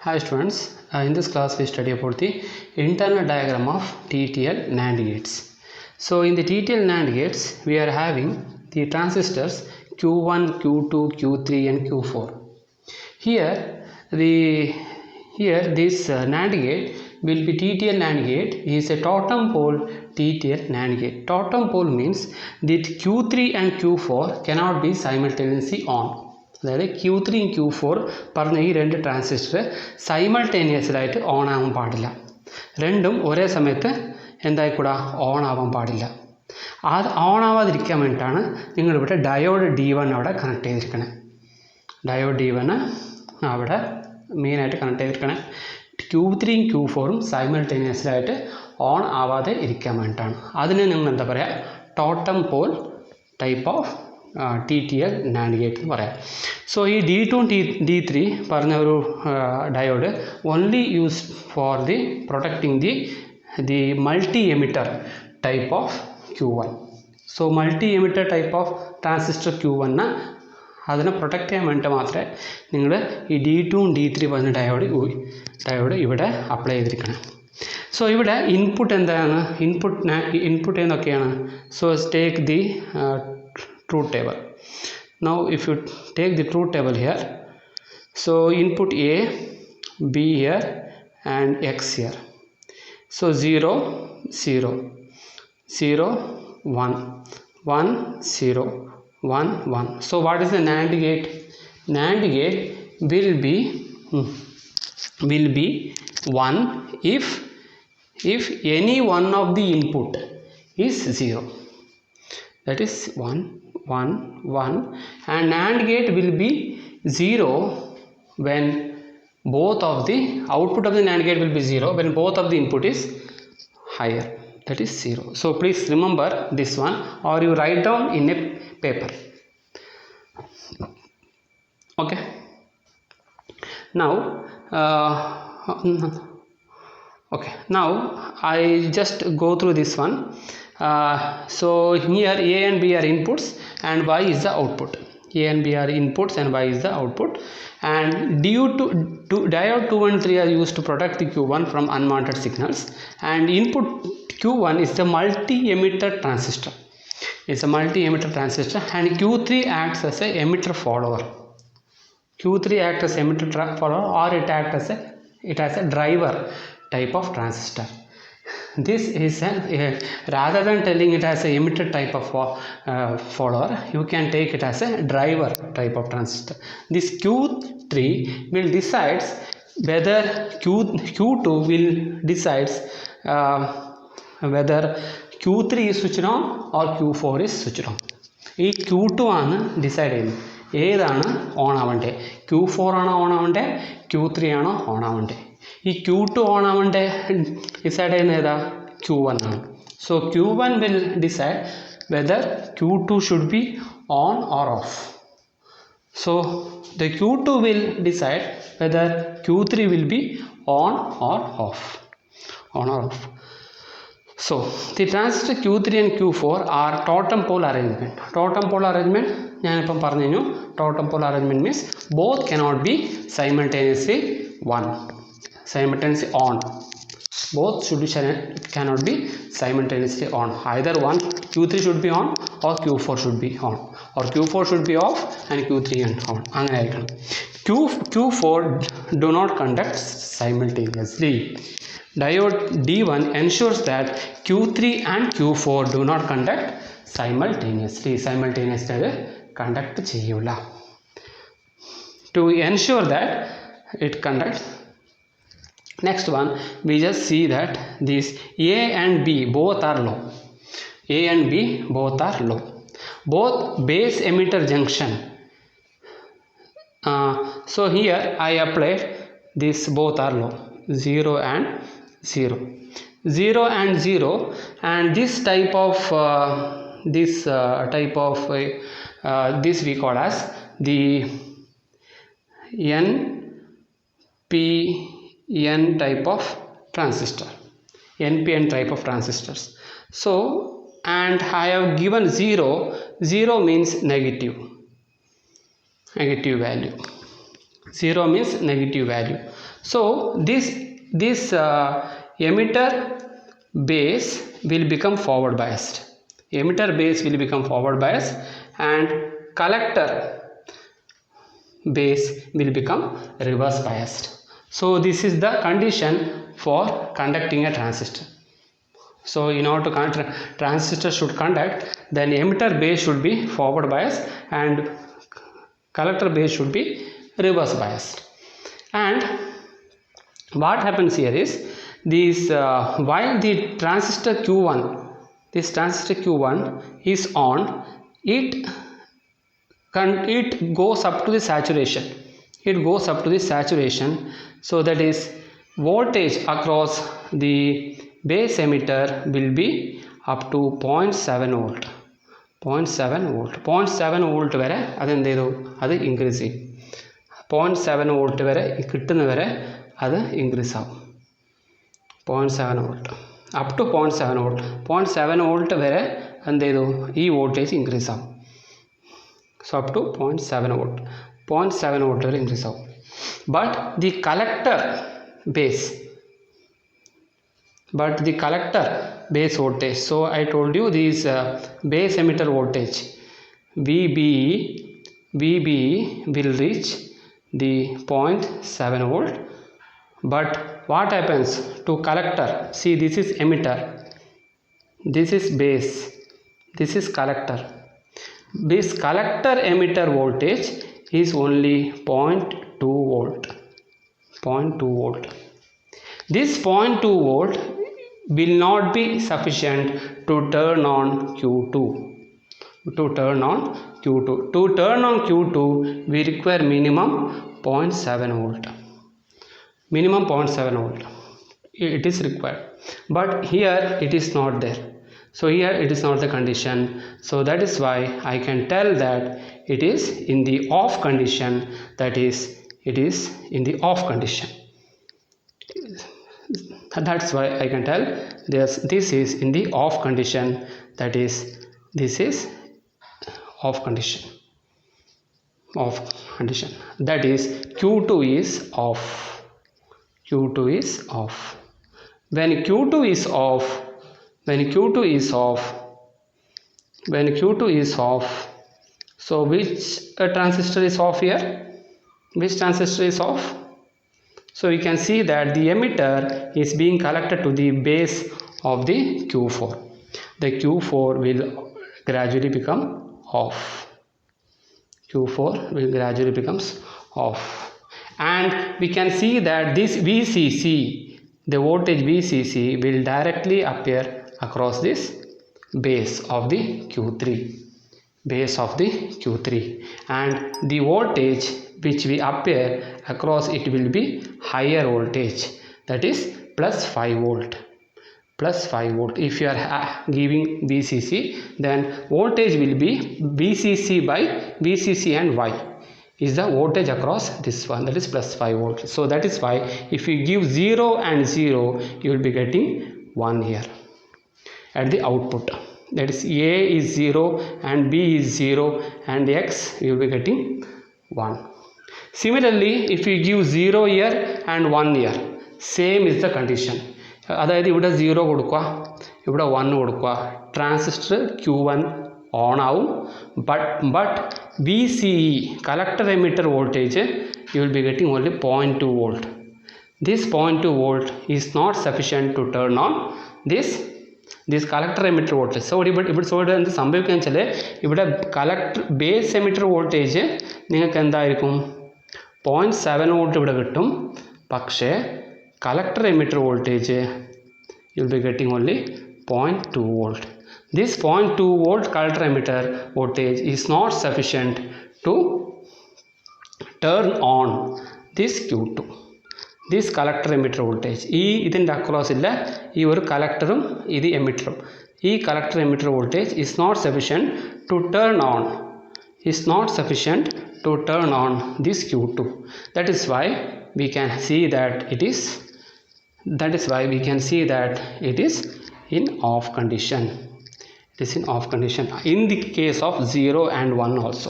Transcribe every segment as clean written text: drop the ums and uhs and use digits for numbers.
Hi students, in this class we study about the internal diagram of TTL NAND gates. So in the TTL NAND gates we are having the transistors Q1, Q2, Q3 and Q4. Here this NAND gate will be TTL NAND gate is a totem pole TTL NAND gate. Totem pole means that Q3 and Q4 cannot be simultaneously on. അതായത് Q3 Q4 പറഞ്ഞ ഈ രണ്ട് transistor simultaneously ആയിട്ട് on ആവാൻ പാടില്ല. രണ്ടും ഒരേ സമയത്ത് എന്തായിക്കൂടാ ഓൺ ആവാൻ പാടില്ല. അത് ഓൺ ആവാതിരിക്കാൻ വേണ്ടിയിട്ടാണ് നിങ്ങളിവിടെ ഡയോഡ് D1 അവിടെ കണക്ട് ചെയ്തിരിക്കണേ. ഡയോഡ് D1 അവിടെ മെയിനായിട്ട് കണക്ട് ചെയ്തിരിക്കണേ. Q3 Q4 സൈമൾട്ടേനിയസ്ലി ആയിട്ട് ഓൺ ആവാതെ ഇരിക്കാൻ വേണ്ടിയിട്ടാണ്. അതിന് നിങ്ങൾ എന്താ പറയുക, totem pole type of TTL NAND gate എന്ന് പറയാം. സോ ഈ D2 D3 പറഞ്ഞ ഒരു diode only use for the protecting the multi emitter type of Q1. So multi emitter type of transistor Q1 അതിനെ പ്രൊട്ടക്റ്റ് ചെയ്യാൻ വേണ്ടിയിട്ട് മാത്രമേ നിങ്ങൾ ഈ D2 D3 പറഞ്ഞ ഡയോഡ് ഇവിടെ അപ്ലൈ ചെയ്തിരിക്കണം. സോ ഇവിടെ ഇൻപുട്ട് എന്താണ്, ഇൻപുട്ട് എന്തൊക്കെയാണ്? So take the truth table. Now if you take the truth table here, so input A, B here and X here. So 0 0 0 1 1 0 1 1. So what is the NAND gate? NAND gate will be 1 if any one of the input is 0. That is 1 1 1, and NAND gate will be 0 when both of the output of the NAND gate will be 0 when both of the input is higher, that is 0. So please remember this one, or you write down in a paper. Okay, now now I just go through this one. So here A and B are inputs and Y is the output. A and B are inputs and Y is the output, and diode 2 and 3 are used to protect the Q1 from unwanted signals, and input Q1 is the multi-emitter transistor. It's a multi-emitter transistor, and Q3 acts as a emitter follower. Q3 acts as emitter follower, or it has a driver type of transistor. This is rather than telling it as a emitter type of follower, you can take it as a driver type of transistor. This Q3 will decides whether Q2 will decides whether Q3 is switched on or Q4 is switched on. ഈ Q2 ആണ് decide ചെയ്യുന്നത് ഏതാണ് on ആവണ്ടേ. Q4 ആണോ on ആവണ്ടേ, Q3 ആണോ on ആവണ്ടേ. ഈ Q2 ഓൺ ആവണ്ടേ ഡിസൈഡ് ചെയ്യുന്നത് ഏതാ, Q1 ആണ്. So Q1 will decide whether Q2 should be on or off. So the Q2 will decide whether Q3 will be on or off. So the transistor Q3 and Q4 are totem pole arrangement. Totem pole arrangement ഞാനിപ്പം പറഞ്ഞു കഴിഞ്ഞു. Totem pole arrangement means both cannot be simultaneously on. Both cannot be simultaneously on. Either one, Q3 should be on or Q4 should be on, or Q4 should be off and Q3 on. അങ്ങനെ ആയിരിക്കണം. Q4 do not conduct simultaneously. Diode D1 ensures that Q3 and Q4 do not conduct simultaneously. അത് conduct ചെയ്യൂല. To ensure that it conducts, next one we just see that these A and B both are low. A and B both are low. Both base emitter junction. So here I applied this, both are low, 0 and 0, 0 and 0, and this type of this we call as the NPN type of transistor. NPN type of transistors. So, and I have given 0 means negative value. 0 means negative value. So this emitter base will become forward biased. Emitter base will become forward biased and collector base will become reverse biased. So this is the condition for conducting a transistor. So in order to conduct, transistor should conduct, then emitter base should be forward biased and collector base should be reverse biased. And what happens here is this while the transistor Q1, this transistor Q1 is on, it goes up to the saturation. It goes up to the saturation. So that is voltage across the base emitter will be up to 0.7 volt. 0.7 volt. 0.7 volt വരെ അത് increase ചെയ്യും. 0.7 volt വരെ കിട്ടുന്ന വരെ അത് increase ആവും. 0.7 volt up to 0.7 volt. 0.7 volt വരെ ഈ വോൾട്ടേജ് ഇൻക്രീസ് ആവും. So up to 0.7 volt. 0.7 volt വരെ ഇൻക്രീസ് ആവും. But the collector base voltage, so I told you this base emitter voltage VBE will reach the 0.7 volt. But what happens to collector? See, this is emitter, this is base, this is collector. This collector emitter voltage is only 0.2 volt. 0.2 volt. This 0.2 volt will not be sufficient to turn on Q2. To turn on Q2, we require minimum 0.7 volt. Minimum 0.7 volt. It is required. But here it is not there. So here it is not the condition. So that is why I can tell that it is in the off condition. That is, it is in the off condition. That's why I can tell this is in the off condition. That is, this is off condition. Off condition. That is, Q2 is off. Q2 is off. When Q2 is off, so which transistor is off here? Which transistor is off? So we can see that the emitter is being collected to the base of the Q4. The Q4 will gradually become off. Q4 will gradually becomes off. And we can see that this VCC, the voltage VCC, will directly appear across this base of the Q3. Base of the Q3. And the voltage which we appear across it will be higher voltage, that is plus 5 volt. Plus 5 volt. If you are giving VCC, then voltage will be VCC by VCC and Y is the voltage across this one, that is plus 5 volt. So that is why if you give 0 and 0, you will be getting 1 here at the output. That is, A is 0 and B is 0 and X you will be getting 1. Similarly, if you give 0 here and 1 here, same is the condition. അതായത് ഇവിടെ 0 കൊടുക്കുക, ഇവിടെ 1 കൊടുക്കുക, transistor Q1 on ആവും. But VCE, collector emitter voltage, you will be getting only 0.2 volt. This 0.2 volt is not sufficient to turn on this collector emitter voltage. So ഇവിടെ എന്ത് സംഭവിക്കുക വെച്ചാൽ ഇവിടെ കളക്ടർ ബേസ് എമിറ്റർ വോൾട്ടേജ് നിങ്ങൾക്ക് എന്തായിരിക്കും 0.7 volt ഇവിടെ കിട്ടും. പക്ഷേ collector emitter voltage you will be getting only 0.2 volt. This 0.2 volt collector emitter voltage is not sufficient to turn on this Q2. This collector emitter voltage, ഇതിൻ്റെ across ഇല്ല ഈ ഒരു കളക്ടറും ഇത് എമിറ്ററും, ഈ collector emitter voltage is not sufficient to turn on this Q2. That is why we can see that it is in off condition. It is in off condition in the case of 0 and 1 also.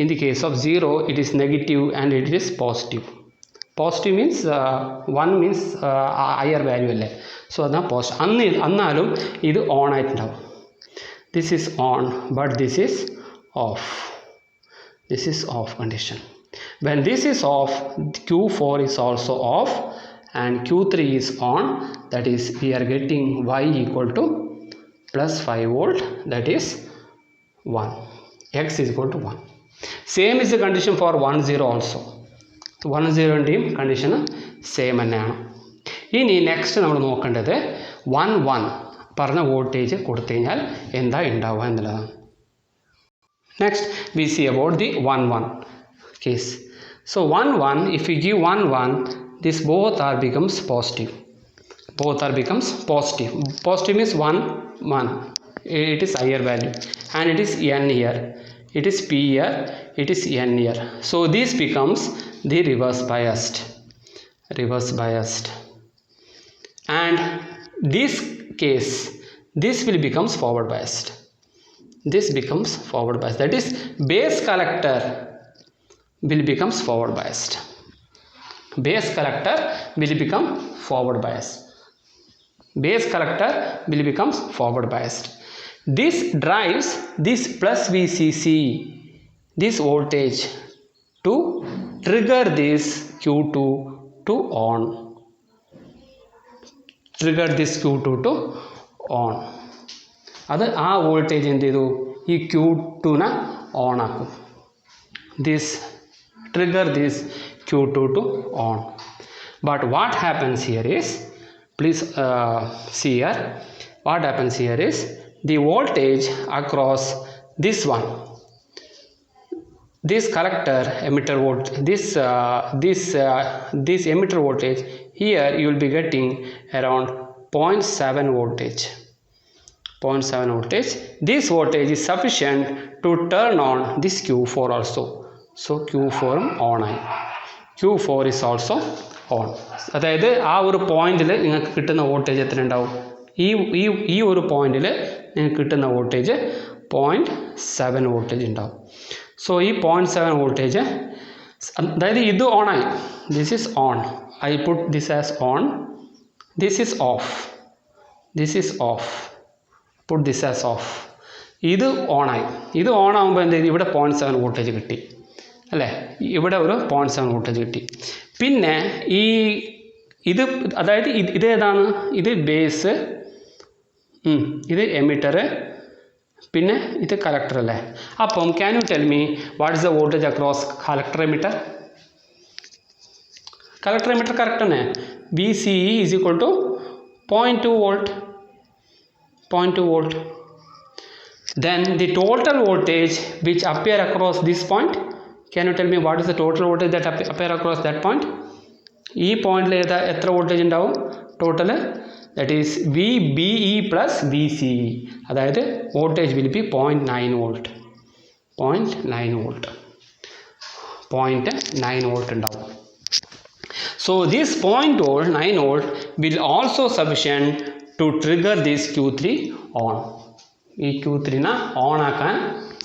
In the case of 0 it is negative and it is positive. Positive means 1 means higher value അല്ലേ, so അതാണ് positive. എന്നാലും ഇത് on ആയിട്ടുണ്ടാവും. This is on but this is of. This is of condition. When this is off, Q4 is also off and Q3 is on. That is, we are getting Y equal to plus 5 volt, that is 1. X is equal to 1. Same is the condition for 1 0 also. 1 0 condition same തന്നെയാണ്. ഇനി next നമ്മൾ നോക്കേണ്ടത് 1 1 പറഞ്ഞ voltage കൊടുത്തു കഴിഞ്ഞാൽ എന്താ ഉണ്ടാവുക എന്നുള്ളതാണ്. Next we see about the 1 1 case. So 1 1, if we give 1 1, this both are becomes positive. Both are becomes positive. Positive means 1 1. It is higher value and it is n here. It is p here. It is n here. So this becomes the reverse biased. Reverse biased. And this case, this will becomes forward biased. This becomes forward biased. That is, base collector will becomes forward biased. Base collector will become forward biased. Base collector will becomes forward biased. This drives this plus VCC, this voltage, to trigger this Q2 to on. Trigger this Q2 to on. അത് ആ voltage എന്ത് ചെയ്തു, ഈ Q2നെ on ആക്കും. This trigger this Q2 to on. But what happens here is, please see here, what happens here is the voltage across this one, this collector emitter volt, this emitter voltage here, you will be getting around 0.7 voltage. 0.7 voltage. This voltage is sufficient to turn on this Q4 also. So Q4 on ആയി. Q4 is also on. അതായത് ആ ഒരു പോയിന്റിൽ നിങ്ങൾക്ക് കിട്ടുന്ന voltage എത്ര ഉണ്ടാവും, ഈ ഒരു പോയിന്റിൽ നിങ്ങൾക്ക് കിട്ടുന്ന വോൾട്ടേജ് 0.7 വോൾട്ടേജ് ഉണ്ടാവും. സോ ഈ 0.7 വോൾട്ടേജ്, അതായത് ഇത് ഓൺ ആയി. This is on. I put this as on. This is of. This is of. Puttu this as of. ഇത് ഓണായി. ഇത് ഓൺ ആകുമ്പോൾ എന്ത് ചെയ്തു, ഇവിടെ 0.7 വോൾട്ടേജ് കിട്ടി അല്ലേ, ഇവിടെ ഒരു 0.7 വോൾട്ടേജ് കിട്ടി. പിന്നെ ഇത് അതായത് ഇതേതാണ്, ഇത് ബേസ്, ഇത് എമിറ്റർ, പിന്നെ ഇത് കളക്ടർ അല്ലേ. അപ്പം can you tell me what is the voltage across collector emitter? Collector emitter correct തന്നെ. VCE is equal to 0.2 volt. 0.2 volt. Then the total voltage which appear across this point, can you tell me what is the total voltage that appear across that point? ഈ പോയിന്റിൽ എത്ര voltage ഉണ്ടാവും total? That is VBE plus VCE. അതായത് voltage will be 0.9 volt. 0.9 volt. 0.9 volt ഉണ്ടാവും. So this 0.9 volt will also sufficient to trigger this Q3 on. ഈ Q3നെ on ആക്കാൻ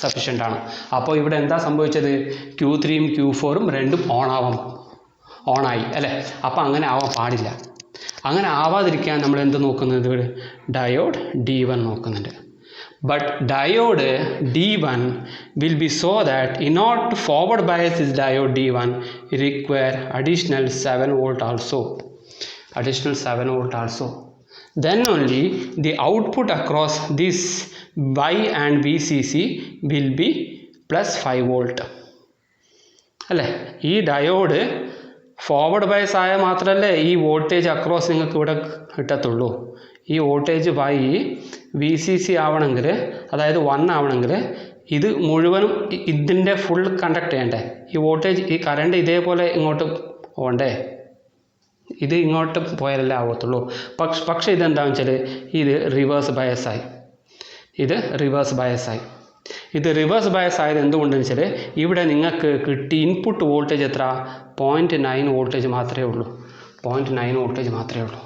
sufficient ആണ്. അപ്പോൾ ഇവിടെ എന്താ സംഭവിച്ചത്, Q3യും Q4ഉം രണ്ടും ഓണായി അല്ലേ. അപ്പോൾ അങ്ങനെ ആവാൻ പാടില്ല. അങ്ങനെ ആവാതിരിക്കാൻ നമ്മൾ എന്ത് നോക്കുന്നത്, ഇവിടെ ഡയോഡ് D1 നോക്കുന്നുണ്ട്. But diode D1 will be so that in order to forward bias this diode D1, it require additional 7 volt also. Additional 7 volt also. Then only the output across this Y and VCC will be plus 5 volt. അല്ലേ, ഈ diode forward bias ആയാൽ മാത്രമല്ലേ ഈ voltage across നിങ്ങൾക്ക് ഇവിടെ കിട്ടത്തുള്ളൂ. ഈ voltage Y VCC ആവണമെങ്കിൽ, അതായത് 1 ആവണമെങ്കിൽ ഇത് മുഴുവനും ഇതിൻ്റെ ഫുൾ കണ്ടക്ട് ചെയ്യണ്ടേ. ഈ വോൾട്ടേജ്, ഈ കറണ്ട് ഇതേപോലെ ഇങ്ങോട്ട് പോകണ്ടേ, ഇത് ഇങ്ങോട്ട് പോയാലല്ലേ ആവത്തുള്ളൂ. പക്ഷേ ഇതെന്താണെന്ന് വെച്ചാൽ ഇത് റിവേഴ്സ് ബയസായി. ഇത് റിവേഴ്സ് ബയസായി. ഇത് റിവേഴ്സ് ബയസ് ആയത് എന്തുകൊണ്ടെന്ന് വെച്ചാൽ ഇവിടെ നിങ്ങൾക്ക് കിട്ടി ഇൻപുട്ട് വോൾട്ടേജ് എത്ര, 0.9 വോൾട്ടേജ് മാത്രമേ ഉള്ളൂ. 0.9 വോൾട്ടേജ് മാത്രമേ ഉള്ളൂ.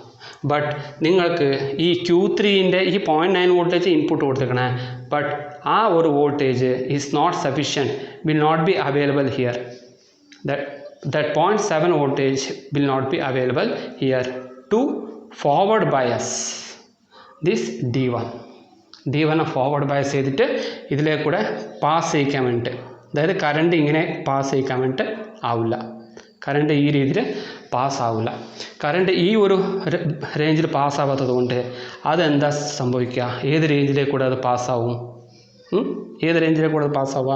ബട്ട് നിങ്ങൾക്ക് ഈ Q3ൻ്റെ ഈ 0.9 വോൾട്ടേജ് ഇൻപുട്ട് കൊടുത്തേക്കണേ. ബട്ട് ആ ഒരു voltage is not sufficient, will not be available here. that 0.7 voltage will not be available here to forward bias this D1. D1 forward bias ചെയ്തിട്ട് ഇതിലേക്ക് കൂടെ പാസ് ചെയ്യിക്കാൻ വേണ്ടിയിട്ട്, അതായത് കറണ്ട് ഇങ്ങനെ പാസ് ചെയ്യിക്കാൻ വേണ്ടിയിട്ട് ആവില്ല. കറണ്ട് ഈ രീതിയിൽ പാസ്സാവില്ല. കറണ്ട് ഈ ഒരു റേഞ്ചിൽ പാസ്സാവാത്തത് കൊണ്ട് അതെന്താ സംഭവിക്കുക, ഏത് റേഞ്ചിലേക്ക് കൂടെ അത് പാസ്സാവും? ഏത് റേഞ്ചിലേക്ക് കൂടെ അത് പാസ്സാവുക?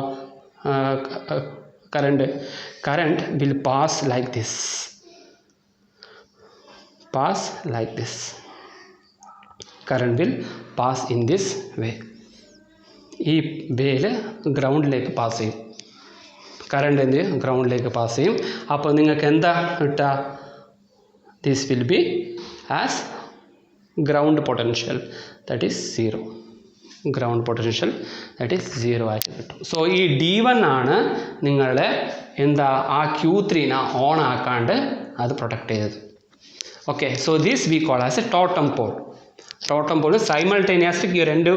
current will pass like this, current will pass in this way. ഈ വേയിൽ ഗ്രൗണ്ടിലേക്ക് പാസ് ചെയ്യും, കറണ്ട് എന്ത് ചെയ്യും, ഗ്രൗണ്ടിലേക്ക് പാസ് ചെയ്യും. അപ്പോൾ നിങ്ങൾക്ക് എന്താ കിട്ടുക? This will be as ground potential, that is 0. Ground potential that is 0 ആയിട്ട് കിട്ടും. സോ ഈ D1 ആണ് നിങ്ങളുടെ എന്താ ആ Q3നെ ഓൺ ആക്കാണ്ട് അത് പ്രൊട്ടക്റ്റ് ചെയ്തത്. Okay, so this we call as a totem pole. Totem pole simultaneously ഈ രണ്ട്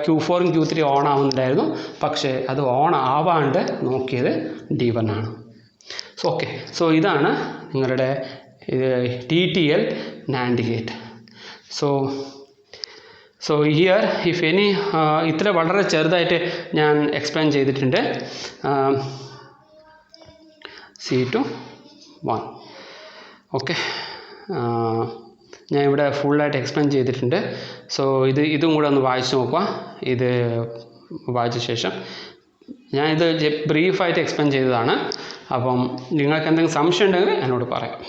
Q4ഉം Q3 ഓൺ ആവുന്നുണ്ടായിരുന്നു, പക്ഷേ അത് ഓൺ ആവാണ്ട് നോക്കിയത് D1 ആണ്. സോ ഓക്കെ, സോ ഇതാണ് നിങ്ങളുടെ TTL NAND gate. So here if any ഇത്ര വളരെ ചെറുതായിട്ട് ഞാൻ എക്സ്പ്ലെയിൻ ചെയ്തിട്ടുണ്ട്. C/1 ഓക്കെ, ഞാൻ ഇവിടെ ഫുള്ളായിട്ട് എക്സ്പ്ലെയിൻ ചെയ്തിട്ടുണ്ട്. സോ ഇതും കൂടെ ഒന്ന് വായിച്ച് നോക്കുക. ഇത് വായിച്ച ശേഷം ഞാനിത് ബ്രീഫായിട്ട് എക്സ്പ്ലെയിൻ ചെയ്തതാണ്. അപ്പം നിങ്ങൾക്ക് എന്തെങ്കിലും സംശയം ഉണ്ടെങ്കിൽ എന്നോട് പറയാം.